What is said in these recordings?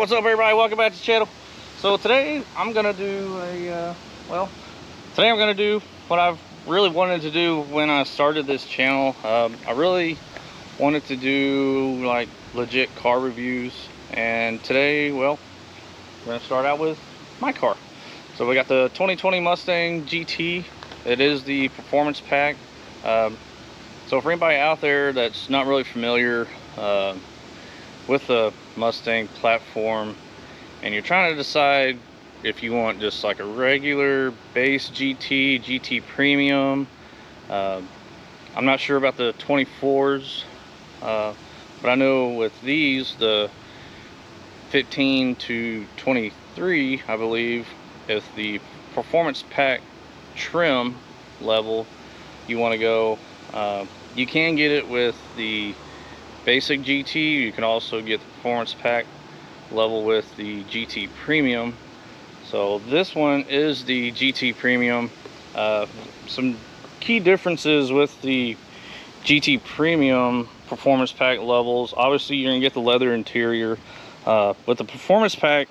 What's up, everybody? Welcome back to the channel. So today I'm gonna do what I've really wanted to do when I started this channel. I really wanted to do like legit car reviews, and today, well, we're gonna start out with my car. So we got the 2020 Mustang GT. It is the performance pack. So for anybody out there that's not really familiar with the Mustang platform, and you're trying to decide if you want just like a regular base GT Premium, I'm not sure about the 24s, but I know with these, the 15 to 23, I believe, is the performance pack trim level you want to go. You can get it with the basic GT. You can also get the performance pack level with the GT Premium. So this one is the GT Premium. Some key differences with the GT Premium performance pack levels. Obviously, you're gonna get the leather interior. With the performance pack,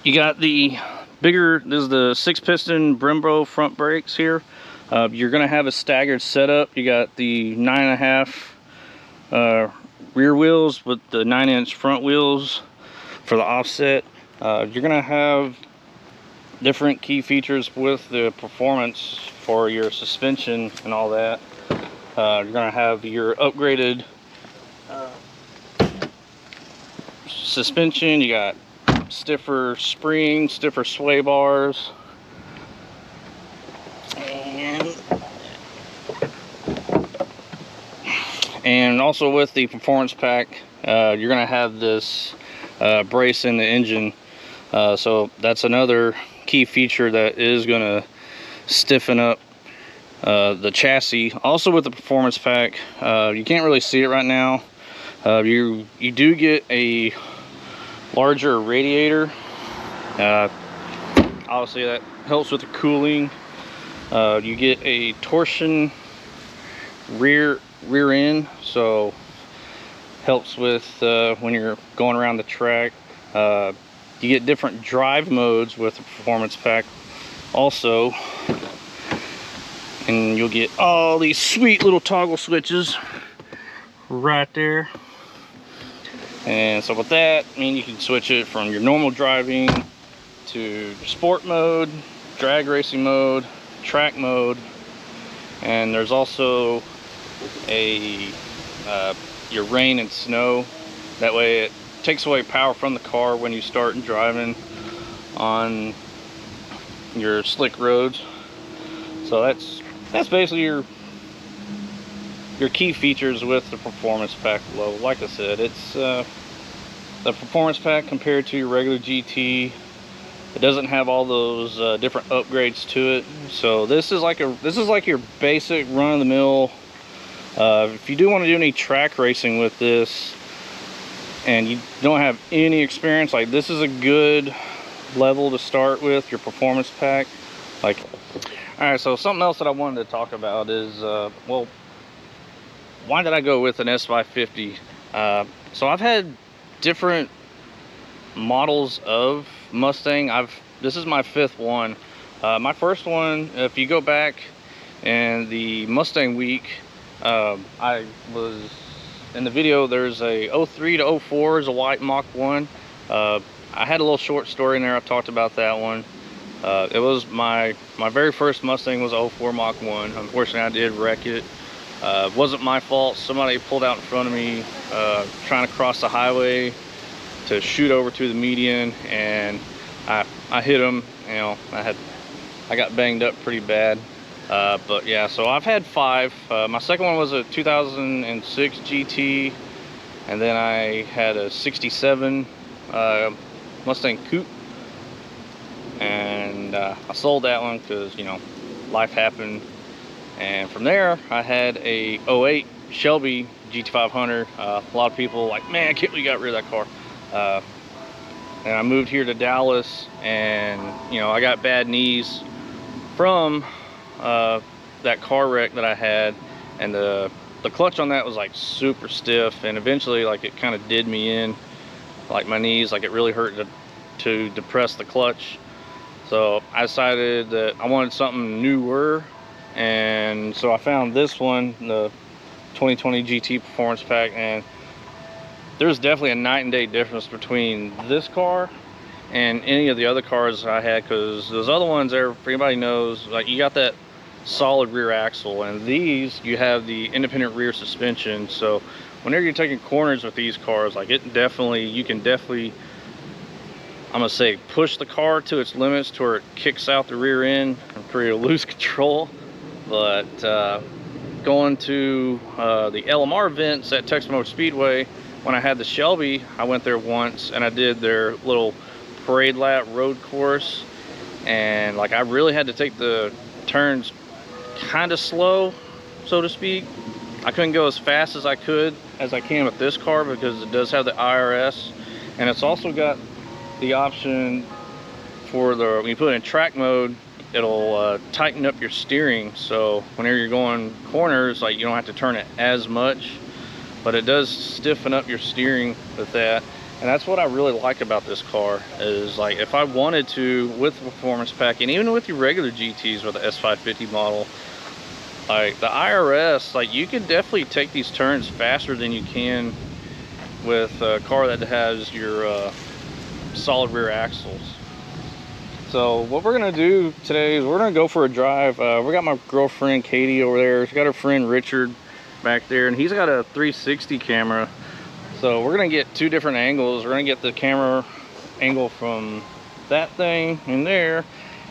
you got the bigger, this is the 6-piston Brembo front brakes here. You're gonna have a staggered setup. You got the 9.5 rear wheels with the 9-inch front wheels for the offset. You're gonna have different key features with the performance for your suspension and all that. You're gonna have your upgraded suspension. You got stiffer springs, stiffer sway bars, and also with the performance pack, you're gonna have this brace in the engine. So that's another key feature that is gonna stiffen up the chassis. Also with the performance pack, you can't really see it right now. You do get a larger radiator. Obviously that helps with the cooling. You get a torsion rear end, so helps with when you're going around the track. You get different drive modes with the performance pack also, and you'll get all these sweet little toggle switches right there. And so with that, I mean, you can switch it from your normal driving to sport mode, drag racing mode, track mode, and there's also a your rain and snow. That way it takes away power from the car when you start driving on your slick roads. So that's basically your key features with the performance pack low. Like I said, it's the performance pack compared to your regular GT. It doesn't have all those different upgrades to it. So this is like your basic run-of-the-mill. If you do want to do any track racing with this and you don't have any experience, like, this is a good level to start with your performance pack. Like, all right, so something else that I wanted to talk about is, well, why did I go with an S550? So I've had different models of Mustang. This is my 5th one. My first one, if you go back in the Mustang week, I was in the video. There's a 03 to 04 is a white Mach 1. I had a little short story in there. I talked about that one. It was my very first Mustang was 04 Mach 1. Unfortunately, I did wreck it. It wasn't my fault. Somebody pulled out in front of me trying to cross the highway to shoot over to the median, and I hit him. You know, I got banged up pretty bad. But yeah, so I've had 5. My second one was a 2006 GT, and then I had a 67 Mustang Coupe, and I sold that one because, you know, life happened. And from there, I had a 08 Shelby GT500. A lot of people like, man, I can't believe you got rid of that car. And I moved here to Dallas, and, you know, I got bad knees from that car wreck that I had, and the clutch on that was like super stiff, and eventually, like, it kind of did me in. like my knees, like it really hurt to depress the clutch. So I decided that I wanted something newer, and so I found this one, the 2020 GT Performance Pack, and there's definitely a night and day difference between this car and any of the other cars I had, because those other ones there, if anybody knows, like you got that solid rear axle, and these you have the independent rear suspension. So whenever you're taking corners with these cars, like you can definitely, I'm gonna say, push the car to its limits to where it kicks out the rear end and pretty lose control. But going to the LMR events at Texas Motor Speedway, when I had the Shelby, I went there once and I did their little parade lap road course, and like I really had to take the turns kind of slow, so to speak. I couldn't go as fast as I can with this car, because it does have the IRS, and it's also got the option for when you put it in track mode, it'll tighten up your steering. So whenever you're going corners, like you don't have to turn it as much, but it does stiffen up your steering with that. And that's what I really like about this car, is like if I wanted to, with the Performance Pack, and even with your regular GTs with the S550 model, like the IRS, like you can definitely take these turns faster than you can with a car that has your solid rear axles. So what we're gonna do today is we're gonna go for a drive. We got my girlfriend Katie over there. She's got her friend Richard back there, and he's got a 360 camera. So we're gonna get two different angles. We're gonna get the camera angle from that thing in there,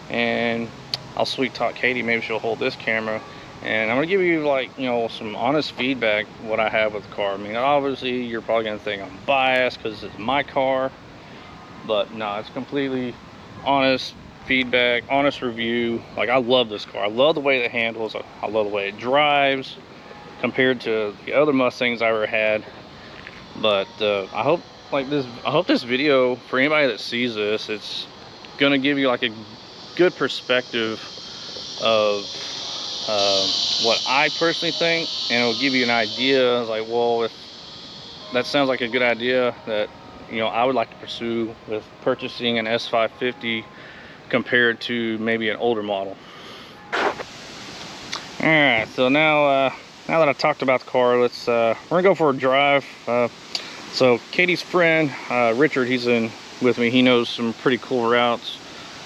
and I'll sweet talk Katie, maybe she'll hold this camera, and I'm gonna give you, like, you know, some honest feedback what I have with the car. I mean, obviously you're probably gonna think I'm biased because it's my car, but no, it's completely honest feedback, honest review. Like, I love this car. I love the way it handles. I love the way it drives compared to the other Mustangs I ever had. But I hope this video, for anybody that sees this, it's gonna give you like a good perspective of what I personally think, and it'll give you an idea like, well, if that sounds like a good idea that, you know, I would like to pursue with purchasing an S550 compared to maybe an older model. All right, so now that I've talked about the car, we're gonna go for a drive. So Katie's friend Richard, he's in with me. He knows some pretty cool routes.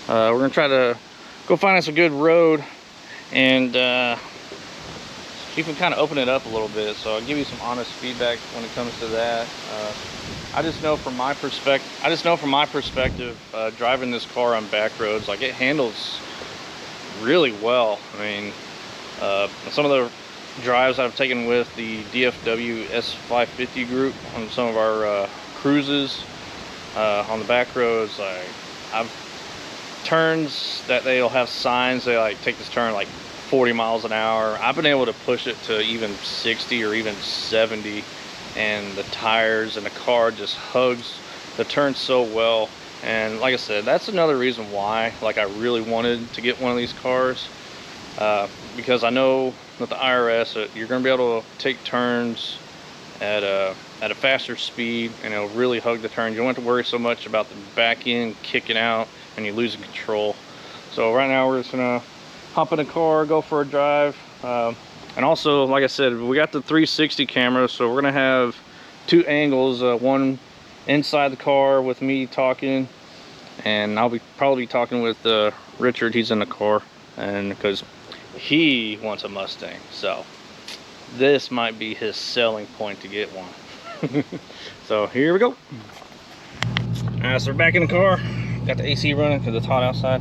We're gonna try to go find us a good road, and you can kind of open it up a little bit. So I'll give you some honest feedback when it comes to that. I just know from my perspective, driving this car on back roads, like it handles really well. I mean, some of the drives I've taken with the DFW S550 group on some of our cruises on the back roads, like I've turns that they'll have signs, they like take this turn like 40 miles an hour. I've been able to push it to even 60 or even 70, and the tires and the car just hugs the turn so well. And like I said, that's another reason why, like, I really wanted to get one of these cars, because I know with the IRS you're going to be able to take turns at a faster speed, and it'll really hug the turn. You don't have to worry so much about the back end kicking out and you losing control. So right now we're just gonna hop in the car, go for a drive, and also, like I said, we got the 360 camera, so we're gonna have two angles, one inside the car with me talking, and I'll probably be talking with Richard. He's in the car, and because he wants a Mustang, so this might be his selling point to get one. So here we go. Alright, so we're back in the car. Got the AC running because it's hot outside.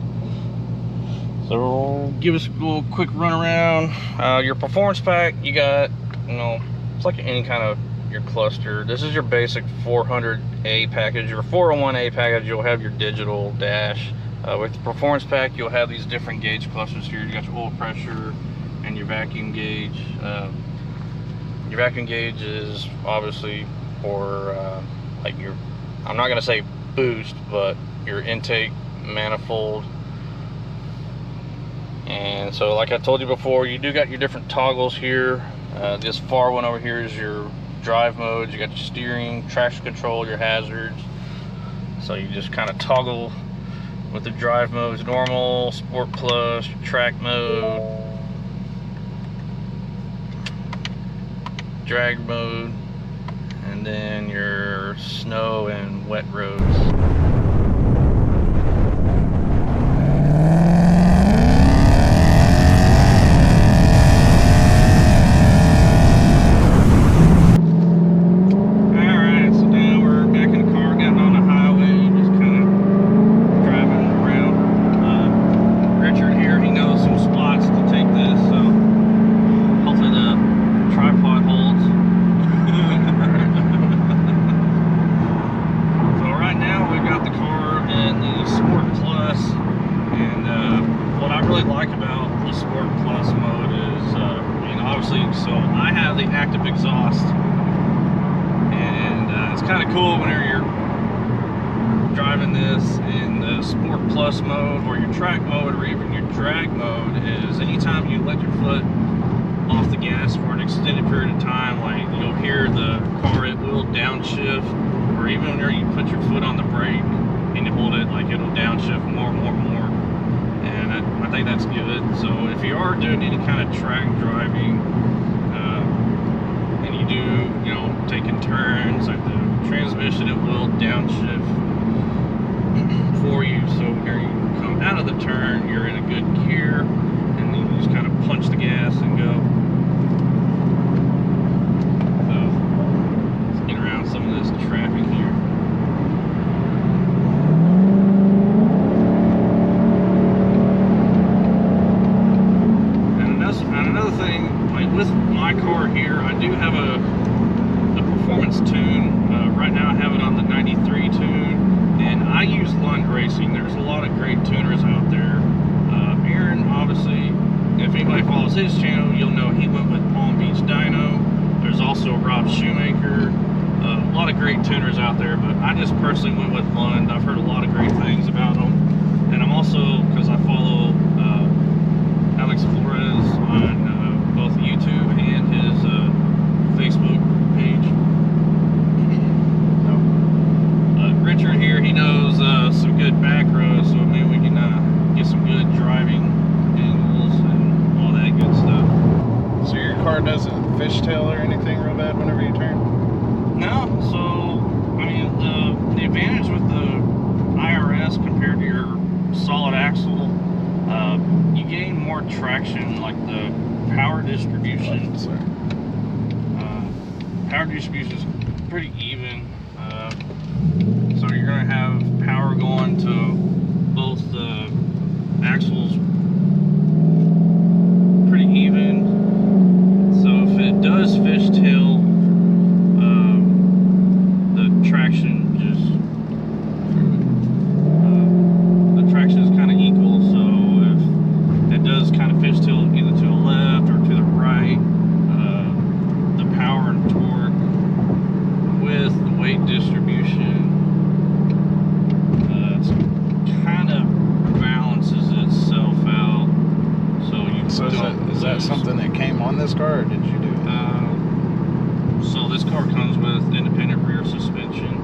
So we'll give us a little quick run around. Your Performance Pack, you got, you know, it's like any kind of your cluster. This is your basic 400A package. Your 401A package, you'll have your digital dash. With the Performance Pack, you'll have these different gauge clusters here. You got your oil pressure and your vacuum gauge. Your vacuum gauge is obviously for like your, I'm not gonna say boost, but your intake manifold. And so, like I told you before, you do got your different toggles here. This far one over here is your drive modes. You got your steering, traction control, your hazards. So you just kind of toggle with the drive modes: normal, sport plus, track mode, drag mode, and then your snow and wet roads. So I have the active exhaust, and it's kind of cool whenever you're driving this in the Sport Plus mode or your track mode or even your drag mode. Is anytime you let your foot off the gas for an extended period of time, like you'll hear the car, it will downshift, or even whenever you put your foot on the brake and you hold it, like it'll downshift more and more and more. And I think that's good. So if you are doing any kind of track driving, and you do, you know, taking turns, like the transmission, it will downshift for you. So when you come out of the turn, you're in a good gear, and then you just kind of punch the gas and go. So let's get around some of this traffic here. Another thing, like with my car here, I do have a performance tune. Right now I have it on the 93 tune, and I use Lund Racing. There's a lot of great tuners out there. Aaron, obviously, if anybody follows his channel, you'll know he went with Palm Beach Dyno. There's also Rob Shoemaker. A lot of great tuners out there, but I just personally went with Lund. I've heard a lot of great things about them, and I'm also, because I follow Alex Flores on both YouTube and his Facebook page. Richard here, he knows some good back roads, so maybe we can get some good driving angles and all that good stuff. So your car doesn't fishtail or anything real bad whenever you turn? No, so I mean the advantage with the IRS compared to your solid axle, you gain more traction, like the power distribution. Power distribution is pretty even. So you're going to have power going to both the axles pretty even. So if it does fishtail, the traction just is kind of equal. So if it does kind of fishtail either to the left or to the right, the power and torque with the weight distribution, it's kind of balances itself out. So you is that something that came on this car, or did you do it? So this car comes with independent rear suspension.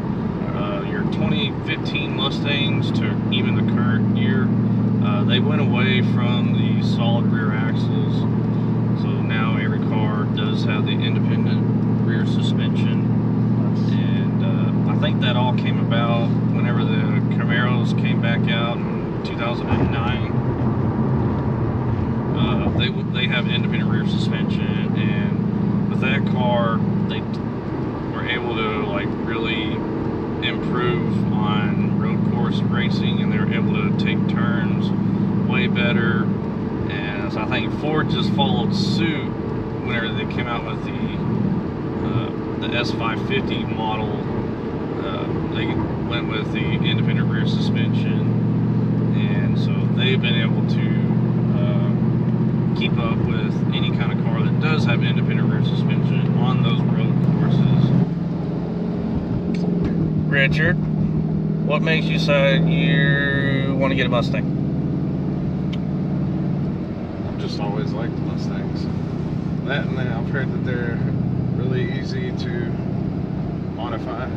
Your 2015 Mustangs to even the current year, they went away from the solid rear axles. So now every car does have the independent rear suspension. And I think that all came about whenever the Camaros came back out in 2009. They have independent rear suspension, and with that car, they were able to like really improve on road course racing, and they were able to take turns way better. And so I think Ford just followed suit whenever they came out with the S550 model. They went with the independent rear suspension, and so they've been able to keep up with any kind of car that does have independent rear suspension on those road courses. Richard, what makes you decide you want to get a Mustang? I've just always liked Mustangs. That, and then I've heard that they're really easy to modify.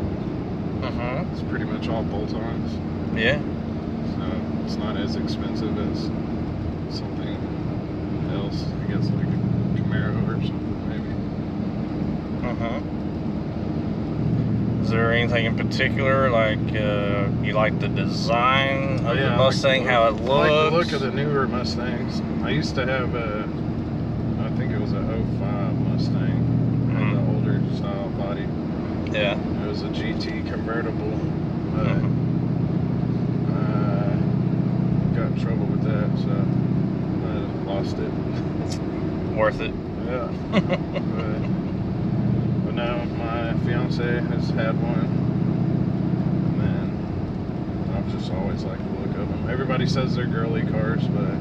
It's pretty much all bolt-ons. Yeah. So it's not as expensive as something else. I guess like a Camaro or something maybe. Is there anything in particular, like you like the design of the Mustang, how it looks? I like the look of the newer Mustangs. I used to have I think it was a 05 Mustang, had the older style body. Yeah. It was a GT convertible, but got in trouble with that, so I lost it. Worth it. Yeah. But now my fiance has had one, and I've just always liked the look of them. Everybody says they're girly cars, but I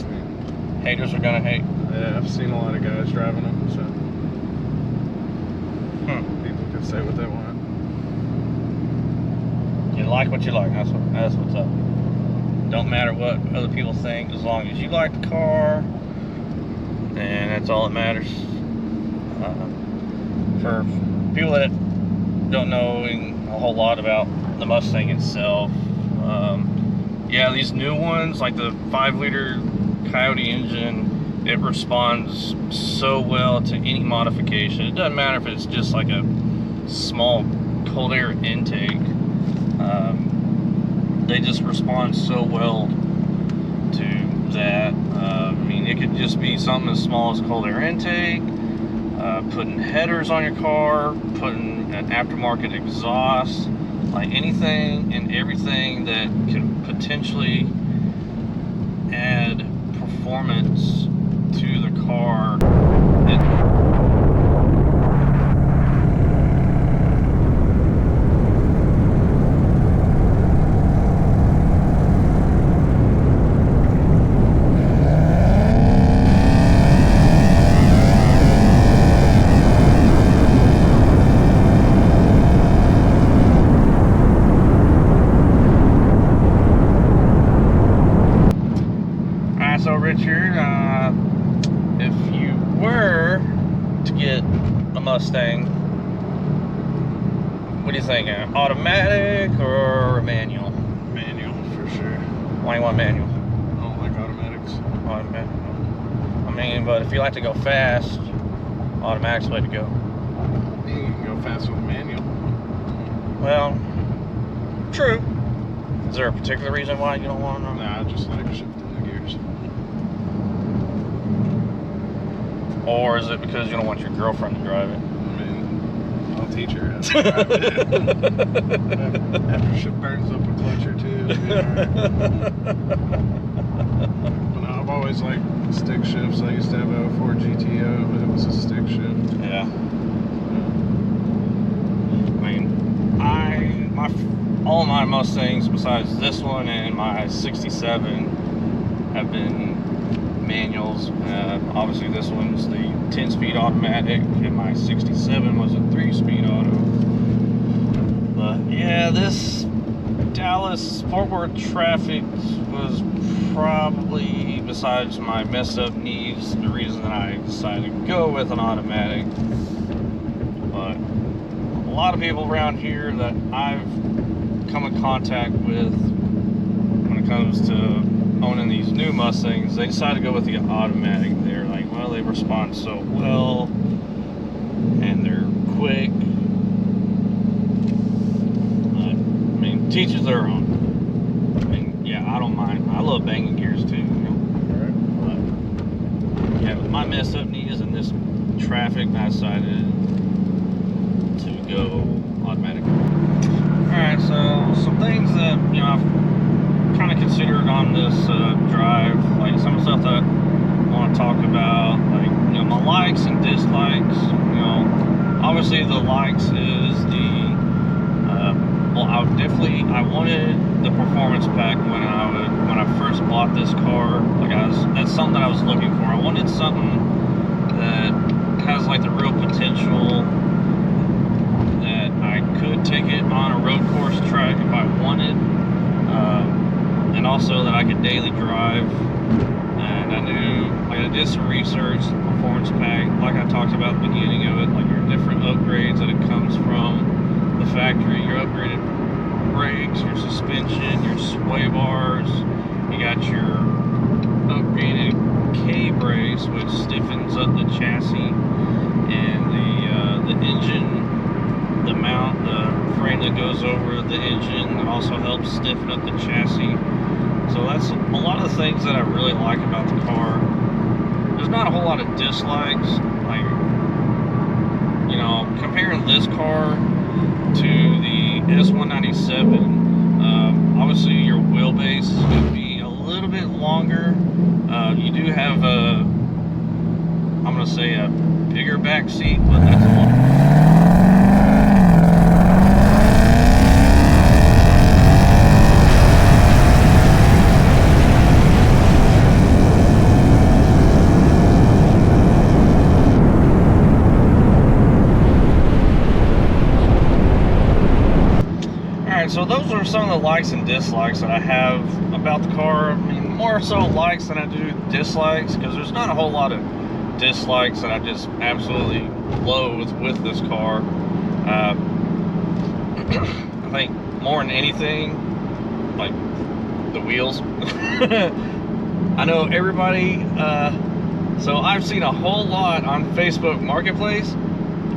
mean, haters are gonna hate. Yeah, I've seen a lot of guys driving them, so people can say what they want. You like what you like. That's what's up. Don't matter what other people think, as long as you like the car, and that's all that matters. For people that don't know a whole lot about the Mustang itself, yeah, these new ones, like the 5-liter Coyote engine, it responds so well to any modification. It doesn't matter if it's just like a small cold air intake. They just respond so well to that. I mean, it could just be something as small as cold air intake, putting headers on your car, putting an aftermarket exhaust, like anything and everything that can potentially add performance to the car. So Richard, if you were to get a Mustang, what do you think? An automatic or a manual? Manual, for sure. Why do you want manual? I don't like automatics. Automatic. I mean, but if you like to go fast, automatic's the way to go. You can go fast with a manual. Well, true. Is there a particular reason why you don't want them? Nah, I just like shifting the gears. Or is it because you don't want your girlfriend to drive it? I mean, I'll teach her how to drive it. After she burns up a clutch or two, it'll be alright. But no, I've always liked stick shifts. I used to have a 04 GTO, but it was a stick shift. Yeah. I mean, all of my Mustangs, besides this one and my 67, have been manuals. Obviously this one's the 10-speed automatic, and my 67 was a 3-speed auto. But yeah, this Dallas-Fort Worth traffic was probably, besides my messed up knees, the reason that I decided to go with an automatic. But a lot of people around here that I've come in contact with when it comes to owning these new Mustangs, they decided to go with the automatic. They're like, well, they respond so well and they're quick. I mean, to each their own. I mean, yeah, I don't mind. I love banging gears too, you know. But yeah, with my messed up knees and this traffic, I decided to go automatic. Alright, so some things that, you know, I've kind of considered on this drive, like some of the stuff that I want to talk about, like, you know, my likes and dislikes. You know, obviously the likes is the, well, I wanted the performance pack when I first bought this car. Like, that's something that I was looking for. I wanted something that has like the real potential that I could take it on a road course track if I wanted, and also that I could daily drive. And I knew, like, I did some research, the performance pack, like I talked about at the beginning of it, like your different upgrades that it comes from, the factory, your upgraded brakes, your suspension, your sway bars. You got your upgraded K-brace, which stiffens up the chassis, and the engine, the mount, the frame that goes over the engine also helps stiffen up the chassis. So that's a lot of the things that I really like about the car. There's not a whole lot of dislikes. Like, you know, comparing this car to the S197, obviously your wheelbase is going to be a little bit longer. You do have a, I'm going to say a bigger back seat, but that's a little. So those are some of the likes and dislikes that I have about the car. I mean, more so likes than I do dislikes, because there's not a whole lot of dislikes that I just absolutely loathe with this car. I think more than anything, like the wheels. I know everybody, so I've seen a whole lot on Facebook Marketplace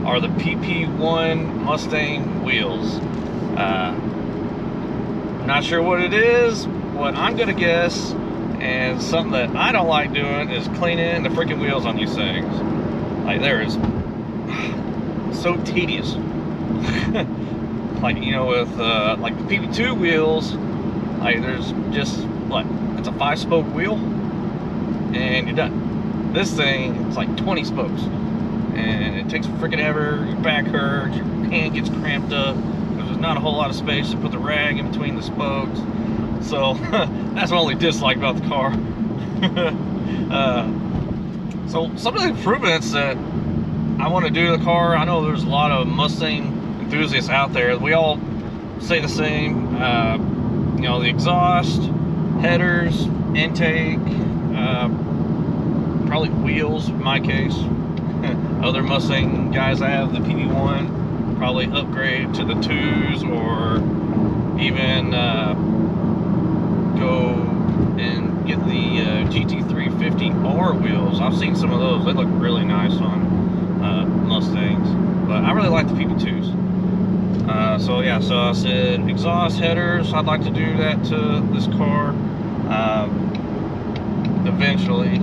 are the PP1 Mustang wheels. I'm not sure what it is. What I'm gonna guess, and something that I don't like doing, is cleaning the freaking wheels on these things. Like, there is so tedious. Like, you know, with like the PP2 wheels, like there's just what, it's a 5-spoke wheel and you're done. This thing, it's like 20 spokes, and it takes freaking ever. Your back hurts, your hand gets cramped up. There's not a whole lot of space to put the rag in between the spokes. So that's my only dislike about the car. So some of the improvements that I want to do to the car, I know there's a lot of Mustang enthusiasts out there. We all say the same. You know, the exhaust, headers, intake, probably wheels in my case. Other Mustang guys I have the PP1. Probably upgrade to the 2s, or even go and get the GT350R wheels. I've seen some of those. They look really nice on Mustangs, but I really like the PP2s. So yeah, so I said exhaust, headers. I'd like to do that to this car eventually.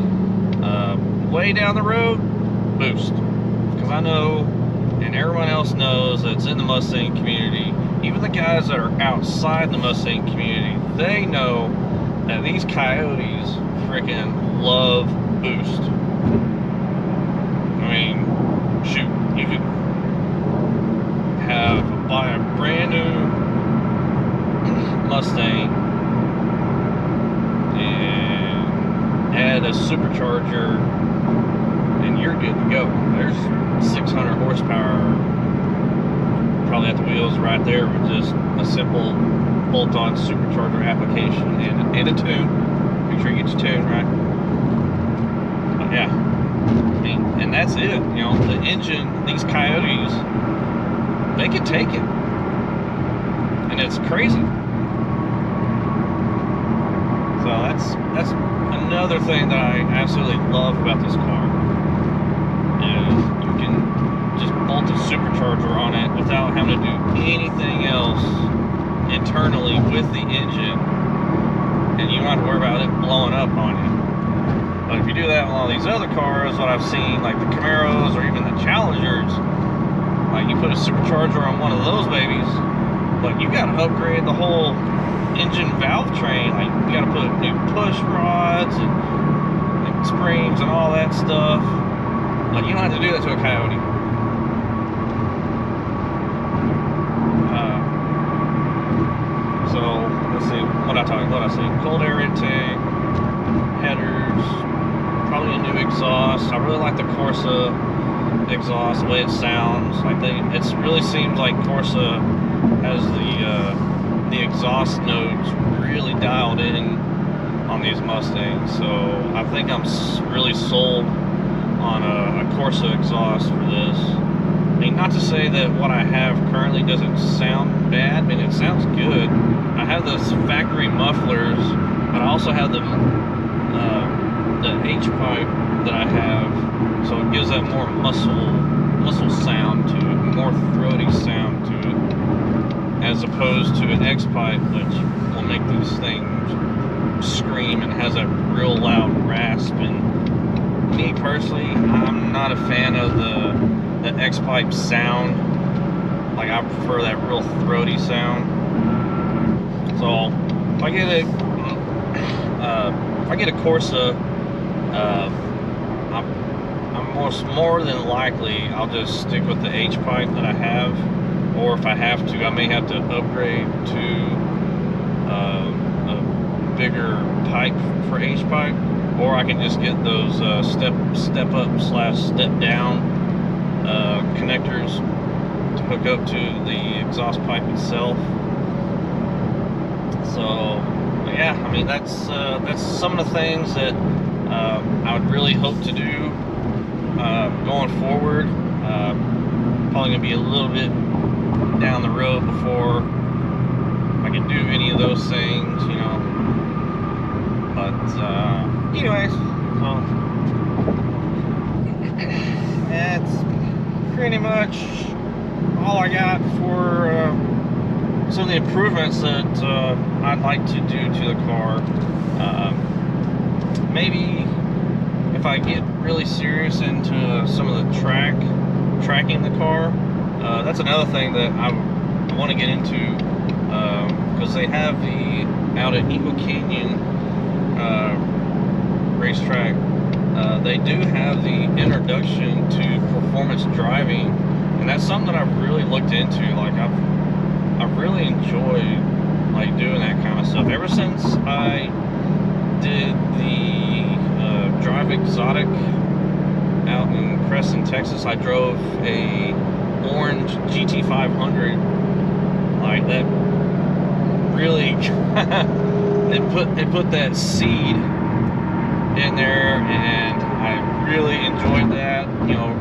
Way down the road, boost, because I know, and everyone else knows that's in the Mustang community, even the guys that are outside the Mustang community, they know that these coyotes freaking love boost. I mean, shoot, you could buy a brand new Mustang and add a supercharger and you're good to go. There's 600 horsepower probably at the wheels right there with just a simple bolt-on supercharger application and a tune. Make sure you get your tune right. But yeah, I mean, and that's it. You know, the engine, these coyotes, they can take it, and it's crazy. So that's another thing that I absolutely love about this car. You can just bolt a supercharger on it without having to do anything else internally with the engine, and you don't have to worry about it blowing up on you. But if you do that on all these other cars, what I've seen, like the Camaros or even the Challengers, like you put a supercharger on one of those babies, but you got to upgrade the whole engine valve train. Like, you got to put new push rods and springs and all that stuff. Like, you don't have to do that to a Coyote. So let's see, what I say, cold air intake, headers, probably a new exhaust. I really like the Corsa exhaust, the way it sounds. Like, it really seems like Corsa has the exhaust notes really dialed in on these Mustangs. So I think I'm really sold on a Corsa exhaust for this. mean, not to say that what I have currently doesn't sound bad. I mean, it sounds good. I have those factory mufflers, but I also have the H pipe that I have, so it gives that more muscle sound to it, more throaty sound to it, as opposed to an X pipe, which will make these things scream and has a real loud rasp. And me personally, I'm not a fan of the X pipe sound. Like, I prefer that real throaty sound. So if I get a Corsa, I'm more than likely I'll just stick with the H pipe that I have, or if I have to, I may have to upgrade to a bigger pipe for H pipe, or I can just get those step up / step down connectors to hook up to the exhaust pipe itself. So yeah, I mean, that's some of the things that I would really hope to do going forward. Probably gonna be a little bit down the road before I can do any of those things, you know. But anyways, so that's pretty much all I got for some of the improvements that I'd like to do to the car. Maybe if I get really serious into some of the tracking the car, that's another thing that I want to get into, because they have out at Eagle Canyon racetrack, they do have the introduction to performance driving, and that's something that I've really looked into. Like, I've really enjoyed like doing that kind of stuff ever since I did the Drive Exotic out in Creston, Texas. I drove a orange GT500. Like, that really it put that seed in there, and I really enjoyed that. You know,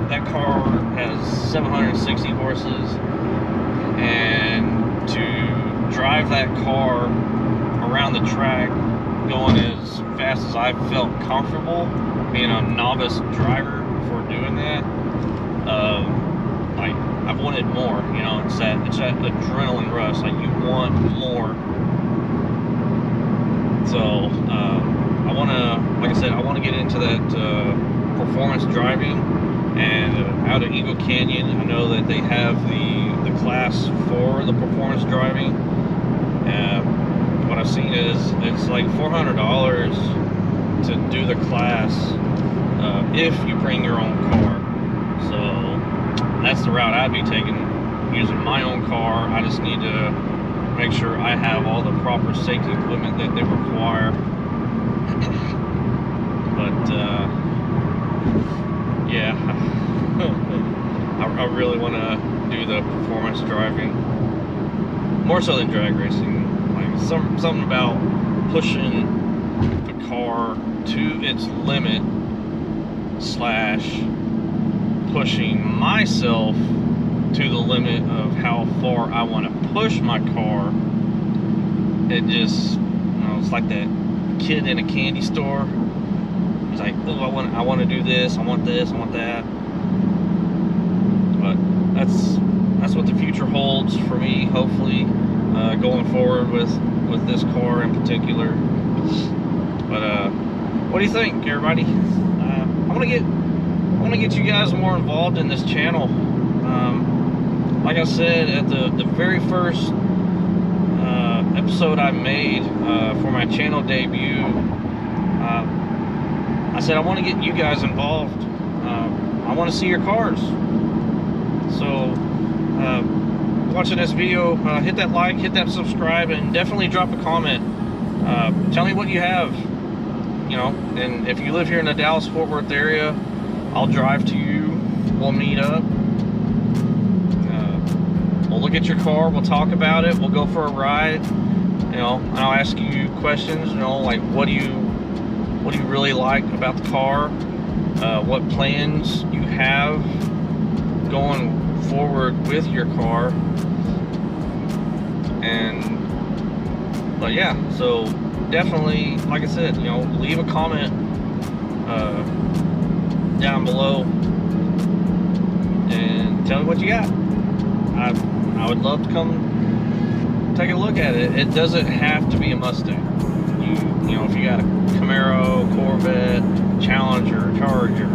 that car has 760 horses, and to drive that car around the track going as fast as I felt comfortable, being a novice driver for doing that, like, I've wanted more. You know, it's that adrenaline rush. Like, you want more. So I want to, like I said, I want to get into that performance driving. And out at Eagle Canyon, I know that they have the class for the performance driving. What I've seen is it's like $400 to do the class if you bring your own car. So that's the route I'd be taking, using my own car. I just need to make sure I have all the proper safety equipment that they require. But yeah, I really want to do the performance driving, more so than drag racing. Like, something about pushing the car to its limit / pushing myself to the limit of how far I want to push my car. It just, you know, it's like that kid in a candy store. He's like, oh, I want to do this, I want this, I want that. But that's what the future holds for me, hopefully, going forward with this car in particular. But what do you think, everybody? I want to get you guys more involved in this channel. Like I said at the very first episode I made for my channel debut, I said I want to get you guys involved. I want to see your cars. So watching this video, hit that like, hit that subscribe, and definitely drop a comment. Tell me what you have, you know. And if you live here in the Dallas-Fort Worth area, I'll drive to you. We'll meet up. We'll look at your car. We'll talk about it. We'll go for a ride. You know, and I'll ask you questions. You know, like, what do you really like about the car? What plans you have going forward with your car. And but yeah, so definitely, like I said, you know, leave a comment down below and tell me what you got. I would love to come take a look at it. It doesn't have to be a Mustang. You know, if you got a Camaro, Corvette, Challenger, Charger,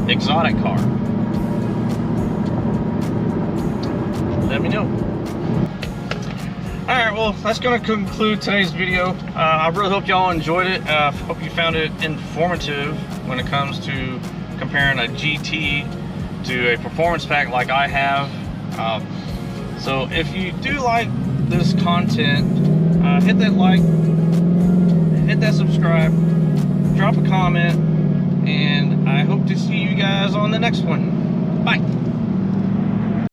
exotic car, let me know. Alright, well, that's going to conclude today's video. I really hope y'all enjoyed it. Hope you found it informative when it comes to comparing a GT to a performance pack like I have. So if you do like this content, hit that like, hit that subscribe, drop a comment, and I hope to see you guys on the next one. Bye.